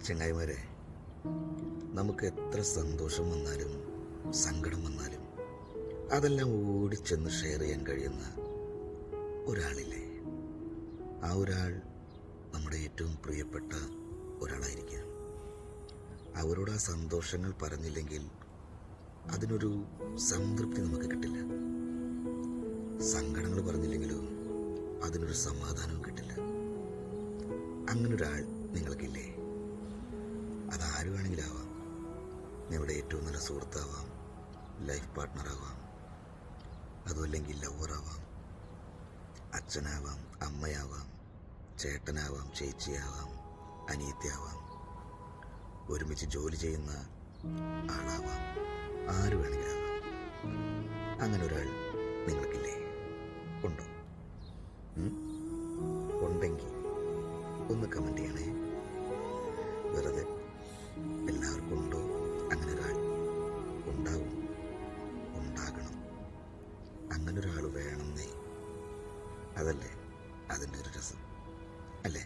ചങ്ങായിമാരെ, നമുക്ക് എത്ര സന്തോഷം വന്നാലും സങ്കടം വന്നാലും അതെല്ലാം ഓടിച്ചെന്ന് ഷെയർ ചെയ്യാൻ കഴിയുന്ന ഒരാളില്ലേ? ആ ഒരാൾ നമ്മുടെ ഏറ്റവും പ്രിയപ്പെട്ട ഒരാളായിരിക്കാം. അവരോട് ആ സന്തോഷങ്ങൾ പറഞ്ഞില്ലെങ്കിൽ അതിനൊരു സംതൃപ്തി നമുക്ക് കിട്ടില്ല. സങ്കടങ്ങൾ പറഞ്ഞില്ലെങ്കിലോ അതിനൊരു സമാധാനവും കിട്ടില്ല. അങ്ങനൊരാൾ നിങ്ങൾക്കില്ലേ? അതാര് വേണമെങ്കിലും ആവാം. നിങ്ങളുടെ ഏറ്റവും നല്ല സുഹൃത്താവാം, ലൈഫ് പാർട്ട്ണറാവാം, അതുമല്ലെങ്കിൽ ലവറാവാം, അച്ഛനാവാം, അമ്മയാവാം, ചേട്ടനാവാം, ചേച്ചിയാവാം, അനിയത്തിയാവാം, ഒരുമിച്ച് ജോലി ചെയ്യുന്ന ആളാവാം, ആര് വേണമെങ്കിലും ആവാം. അങ്ങനെ ഒരാൾ നിങ്ങൾക്കില്ലേ? ഉണ്ടോ? ഉണ്ടെങ്കിൽ ഒന്ന് കമൻറ്റ് ചെയ്യണേ. വെറുതെ എല്ലാവർക്കും ഉണ്ടോ അങ്ങനെ ഒരാൾ? ഉണ്ടാവും, ഉണ്ടാകണം. അങ്ങനൊരാൾ വേണമെന്നേ. അതല്ലേ അതിൻ്റെ ഒരു രസം, അല്ലേ?